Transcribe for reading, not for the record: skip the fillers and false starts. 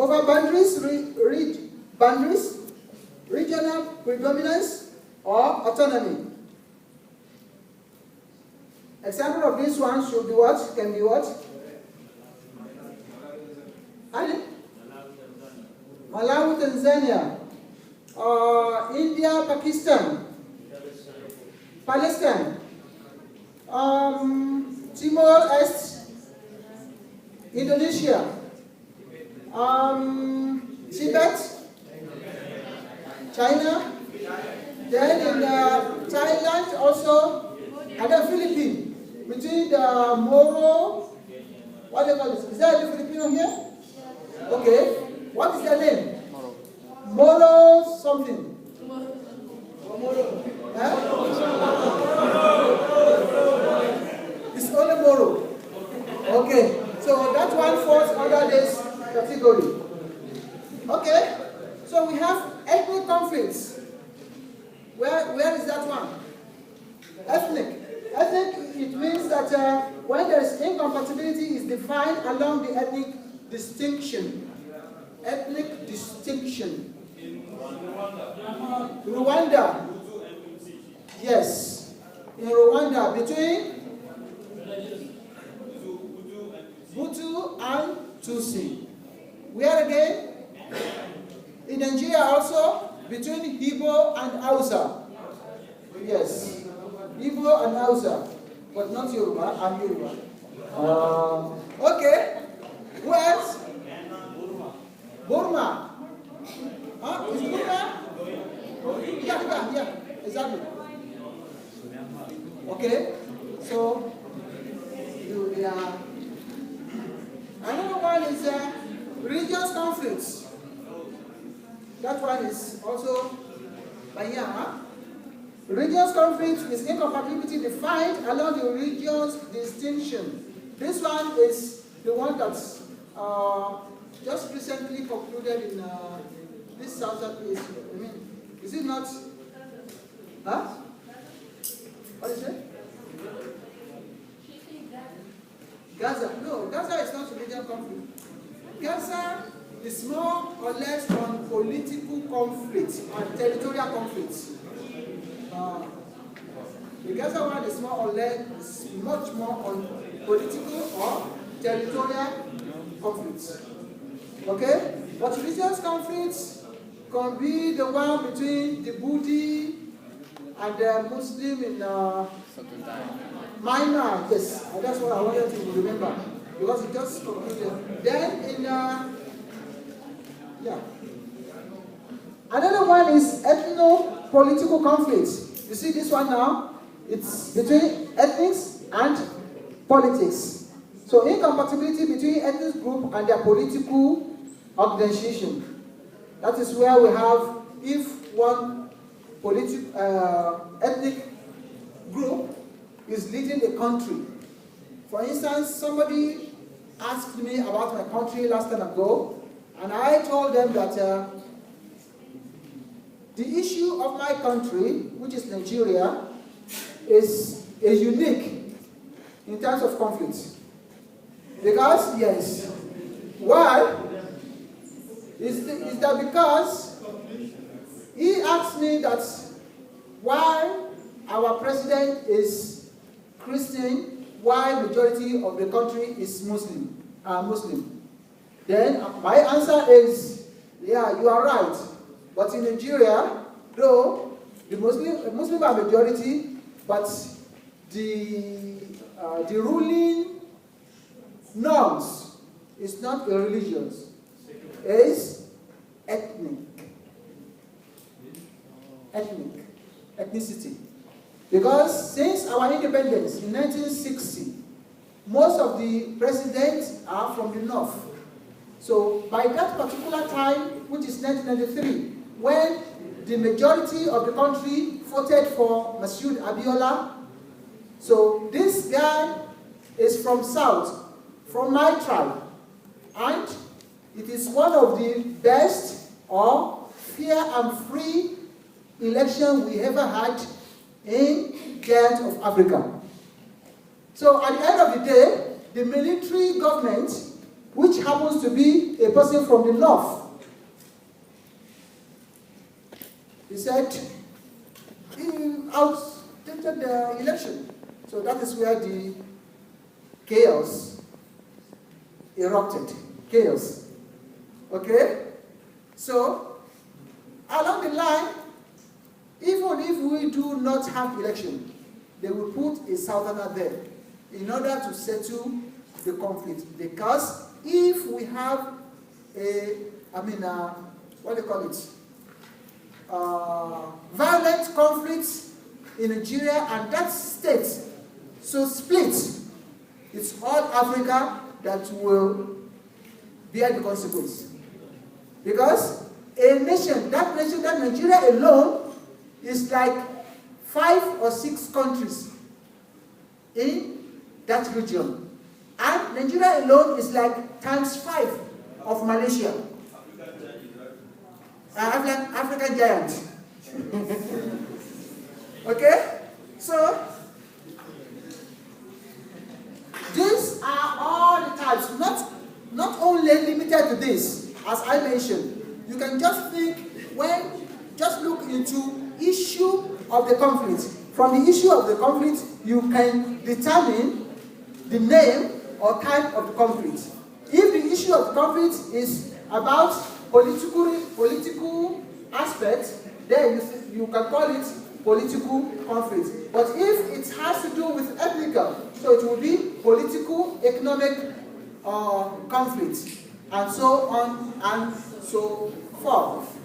over boundaries, boundaries, regional predominance, or autonomy. Example of this one should be what? Can be what? Malawi, Tanzania, India, Pakistan, Palestine, Timor Est, Indonesia, Tibet, China, then in Thailand also, and then Philippines, between the Moro, what do you call this? Is there any Filipino here? Okay. What is their name? Moro something. Moro. Huh? It's only Moro. Okay. So that one falls under this category. Okay. So we have ethnic conflicts. Where is that one? Ethnic. Ethnic, it means that when there is incompatibility, is defined along the ethnic distinction. Ethnic distinction. Rwanda. Yes. In Rwanda, between Hutu and Tutsi. Where again? In Nigeria also, between Igbo and Hausa. Yes. Igbo and Hausa. But not Yoruba, I'm Yoruba. Okay. Who else? Burma. Huh? Is Burma? Yeah, exactly. Okay, so another one is religious conflicts. That one is also by here. Huh? Religious conflict is incompatibility defined along the religious distinction. This one is the one that's just recently concluded in this Southern Asia. I mean, is it not? Huh? What is it? Gaza. No, Gaza is not religious conflict. Gaza is more or less on political conflict and territorial conflict. The Gaza one is more or less, is much more on political or territorial conflicts. Okay? But religious conflicts can be the one between the Buddhist and the Muslim in Myanmar. Yes, and that's what I wanted to remember. Because it just concluded. Then in, another one is ethno-political conflicts. You see this one now? It's between ethnics and politics. So incompatibility between ethnic group and their political organization. That is where we have, if one ethnic group is leading the country. For instance, somebody asked me about my country last time ago, and I told them that the issue of my country, which is Nigeria, is unique in terms of conflict. Because, yes, why? Is that because he asked me that why our president is Christian, why majority of the country is Muslim. Then my answer is, yeah, you are right. But in Nigeria, though the Muslim are majority, but the ruling norms is not religious, is ethnicity. Because since our independence in 1960, most of the presidents are from the north. So by that particular time, which is 1993, when the majority of the country voted for Masoud Abiola, so this guy is from south, from my tribe, and it is one of the best or fair and free election we ever had in the end of Africa. So at the end of the day, the military government which happens to be a person from the north. He said he outdated the election. So that is where the chaos erupted. Chaos. Okay? So, along the line, even if we do not have election, they will put a southerner there in order to settle the conflict. Because if we have what do you call it? Violent conflicts in Nigeria and that state so split, it's all Africa that will bear the consequence. Because that nation, that Nigeria alone is like 5 or 6 countries in that region. And Nigeria alone is like ×5 of Malaysia. African giant. Okay? So, these are all the types, not only limited to this, as I mentioned. You can just just look into issue of the conflict. From the issue of the conflict, you can determine the name or type of the conflict. If the issue of the conflict is about political aspects, then you can call it political conflict. But if it has to do with ethnical, so it will be political, economic conflict, and so on and so forth.